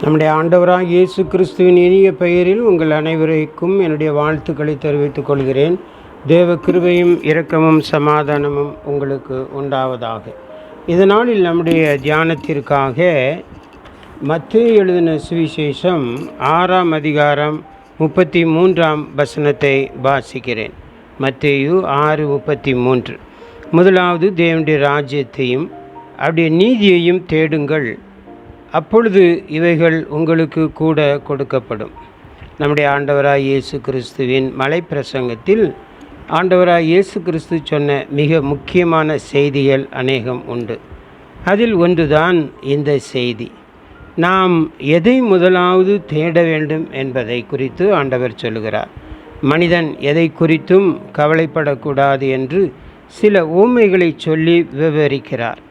நம்முடைய ஆண்டவராக இயேசு கிறிஸ்துவின் இனிய பெயரில் உங்கள் அனைவருக்கும் என்னுடைய வாழ்த்துக்களை தெரிவித்துக் கொள்கிறேன். தேவ கிருபையும் இரக்கமும் சமாதானமும் உங்களுக்கு உண்டாவதாக. இதனாலில் நம்முடைய தியானத்திற்காக மத்தேயு எழுதின சுவிசேஷம் 6ஆம் அதிகாரம் 33ஆம் வசனத்தை வாசிக்கிறேன். மத்தேயு 6:33. முதலாவது தேவனுடைய ராஜ்யத்தையும் அவருடைய நீதியையும் தேடுங்கள், அப்பொழுது இவைகள் உங்களுக்கு கூட கொடுக்கப்படும். நம்முடைய ஆண்டவராய் இயேசு கிறிஸ்துவின் மலைப்பிரசங்கத்தில் ஆண்டவராய் இயேசு கிறிஸ்து சொன்ன மிக முக்கியமான செய்திகள் அநேகம் உண்டு. அதில் ஒன்றுதான் இந்த செய்தி. நாம் எதை முதலாவது தேட வேண்டும் என்பதை குறித்து ஆண்டவர் சொல்கிறார். மனிதன் எதை குறித்தும் கவலைப்படக்கூடாது என்று சில உவமைகளை சொல்லி விவரிக்கிறார்.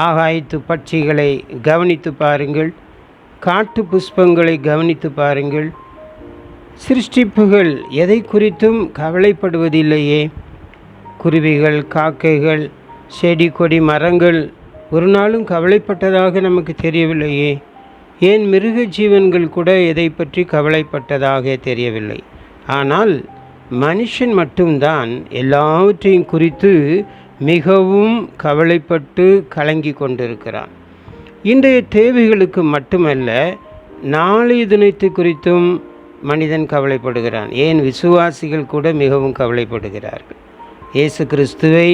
ஆகாயத்து பட்சிகளை கவனித்து பாருங்கள், காட்டு புஷ்பங்களை கவனித்து பாருங்கள். சிருஷ்டிப்புகள் எதை குறித்தும் கவலைப்படுவதில்லையே. குருவிகள், காக்கைகள், செடி கொடி மரங்கள் ஒரு நாளும் கவலைப்பட்டதாக நமக்கு தெரியவில்லையே. ஏன் மிருக ஜீவன்கள் கூட எதை பற்றி கவலைப்பட்டதாக தெரியவில்லை. ஆனால் மனுஷன் மட்டும்தான் எல்லாவற்றையும் குறித்து மிகவும் கவலைப்பட்டு கலங்கி கொண்டிருக்கிறான். இன்றைய தேவைகளுக்கு மட்டுமல்ல, நாளைய தினத்தை குறித்தும் மனிதன் கவலைப்படுகிறான். ஏன் விசுவாசிகள் கூட மிகவும் கவலைப்படுகிறார்கள். இயேசு கிறிஸ்துவை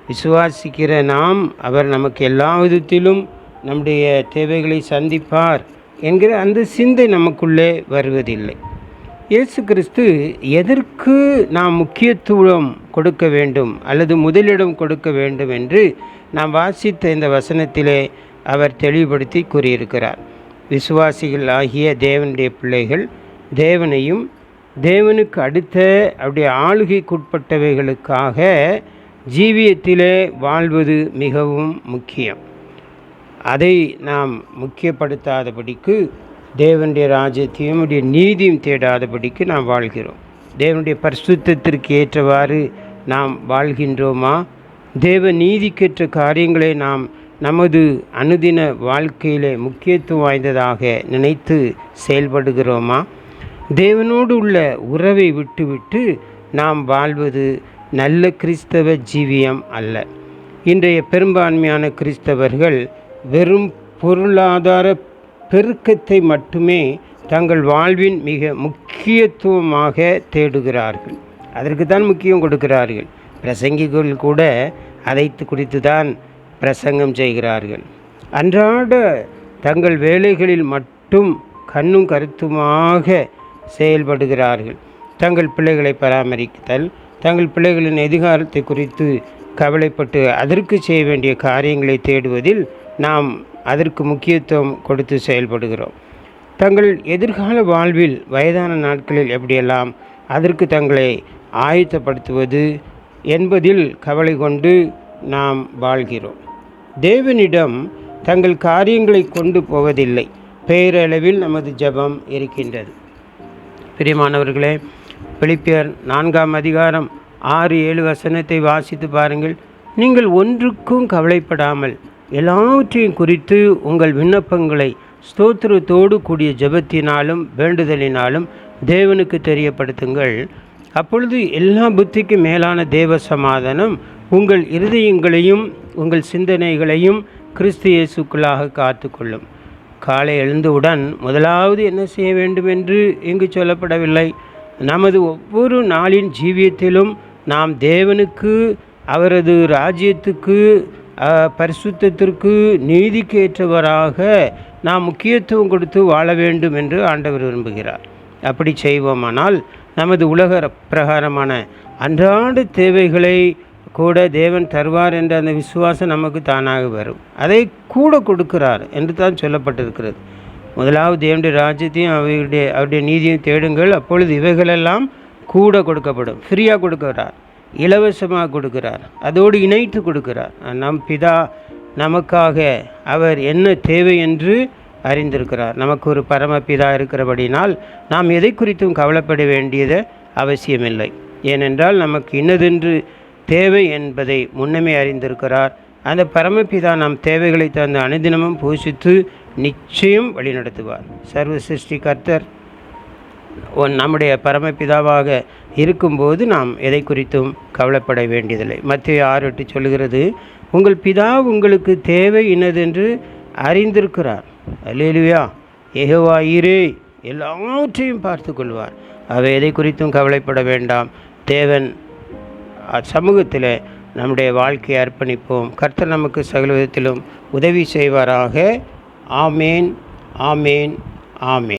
விசுவாசிக்கிற நாம், அவர் நமக்கு எல்லா விதத்திலும் நம்முடைய தேவைகளை சந்திப்பார் என்கிற அந்த சிந்தை நமக்குள்ளே வருவதில்லை. இயேசு கிறிஸ்து எதற்கு நாம் முக்கியத்துவம் கொடுக்க வேண்டும் அல்லது முதலிடம் கொடுக்க வேண்டும் என்று நாம் வாசித்த இந்த வசனத்திலே அவர் தெளிவுபடுத்தி கூறியிருக்கிறார். விசுவாசிகள் ஆகிய தேவனுடைய பிள்ளைகள் தேவனையும் தேவனுக்கு அடுத்த அவருடைய ஆளுகைக்குட்பட்டவைகளுக்காக ஜீவியத்திலே வாழ்வது மிகவும் முக்கியம். அதை நாம் முக்கியப்படுத்தாதபடிக்கு, தேவனுடைய ராஜ்யத்தையும் நீதியும் தேடாதபடிக்கு நாம் வாழ்கிறோம். தேவனுடைய பரிசுத்தத்திற்கு ஏற்றவாறு நாம் வாழ்கின்றோமா? தேவ நீதிக்கேற்ற காரியங்களை நாம் நமது அனுதின வாழ்க்கையிலே முக்கியத்துவம் வாய்ந்ததாக நினைத்து செயல்படுகிறோமா? தேவனோடு உள்ள உறவை விட்டுவிட்டு நாம் வாழ்வது நல்ல கிறிஸ்தவ ஜீவியம் அல்ல. இன்றைய பெரும்பான்மையான கிறிஸ்தவர்கள் வெறும் பொருளாதார பெருக்கத்தை மட்டுமே தங்கள் வாழ்வின் மிக முக்கியத்துவமாக தேடுகிறார்கள். அதற்கு தான் முக்கியம் கொடுக்கிறார்கள். பிரசங்கிகள் கூட அதை குறித்து தான் பிரசங்கம் செய்கிறார்கள். அன்றாட தங்கள் வேலைகளில் மட்டும் கண்ணும் கருத்துமாக செயல்படுகிறார்கள். தங்கள் பிள்ளைகளை பராமரித்தல், தங்கள் பிள்ளைகளின் எதிர்காலத்தை குறித்து கவலைப்பட்டு அதற்கு செய்ய வேண்டிய காரியங்களை தேடுவதில் நாம் அதற்கு முக்கியத்துவம் கொடுத்து செயல்படுகிறோம். தங்கள் எதிர்கால வாழ்வில் வயதான நாட்களில் எப்படியெல்லாம் அதற்கு தங்களை ஆயத்தப்படுத்துவது என்பதில் கவலை கொண்டு நாம் வாழ்கிறோம். தேவனிடம் தங்கள் காரியங்களை கொண்டு போவதில்லை. பேரளவில் நமது ஜெபம் இருக்கின்றது. பிரியமானவர்களே, பிலிப்பியர் 4ஆம் அதிகாரம் 6-7 வசனத்தை வாசித்து பாருங்கள். நீங்கள் ஒன்றுக்கும் கவலைப்படாமல் எல்லாவற்றையும் குறித்து உங்கள் விண்ணப்பங்களை ஸ்தோத்திரத்தோடு கூடிய ஜெபத்தினாலும் வேண்டுதலினாலும் தேவனுக்கு தெரியப்படுத்துங்கள். அப்பொழுது எல்லா புத்திக்கு மேலான தேவ சமாதானம் உங்கள் இருதயங்களையும் உங்கள் சிந்தனைகளையும் கிறிஸ்து இயேசுக்குள்ளாக காத்துக்கொள்ளும். காலை எழுந்தவுடன் முதலாவது என்ன செய்ய வேண்டும் என்று இங்கு சொல்லப்படவில்லை. நமது ஒவ்வொரு நாளின் ஜீவியத்திலும் நாம் தேவனுக்கு, அவரது ராஜ்யத்துக்கு, பரிசுத்தத்திற்கு, நீதிக்கு ஏற்றவராக நாம் முக்கியத்துவம் கொடுத்து வாழ வேண்டும் என்று ஆண்டவர் விரும்புகிறார். அப்படி செய்வோமானால் நமது உலக பிரகாரமான அன்றாட தேவைகளை கூட தேவன் தருவார் என்ற அந்த விசுவாசம் நமக்கு தானாக வரும். அதை கூட கொடுக்கிறார் என்று தான் சொல்லப்பட்டிருக்கிறது. முதலாவது தேவனுடைய ராஜ்யத்தையும் அவருடைய நீதியையும் தேடுங்கள், அப்பொழுது இவைகளெல்லாம் கூட கொடுக்கப்படும். ஃப்ரீயாக கொடுக்கிறார், இலவசமாக கொடுக்கிறார், அதோடு இணைத்து கொடுக்கிறார். நம் பிதா நமக்காக அவர் என்ன தேவை என்று அறிந்திருக்கிறார். நமக்கு ஒரு பரமபிதா இருக்கிறபடினால் நாம் எதை குறித்தும் கவலைப்பட வேண்டியது அவசியமில்லை. ஏனென்றால் நமக்கு இன்னதென்று தேவை என்பதை முன்னமே அறிந்திருக்கிறார். அந்த பரமபிதா நம் தேவைகளை தந்து அனுதினமும் பூசித்து நிச்சயம் வழிநடத்துவார். சர்வ சிருஷ்டி கர்த்தர் நம்முடைய பரமபிதாவாக இருக்கும்போது நாம் எதை குறித்தும் கவலைப்பட வேண்டியதில்லை. மத்தேயு 6:8 சொல்லுகிறது, உங்கள் பிதா உங்களுக்கு தேவை இன்னதென்று அறிந்திருக்கிறார். அல்லேலூயா. யெகோவா ஈரே எல்லாவற்றையும் பார்த்து கொள்வார். அவை எதை குறித்தும் கவலைப்பட வேண்டாம். தேவன் சமூகத்தில் நம்முடைய வாழ்க்கையை அர்ப்பணிப்போம். கர்த்தர் நமக்கு சகல விதத்திலும் உதவி செய்வாராக. ஆமேன், ஆமேன், ஆமேன்.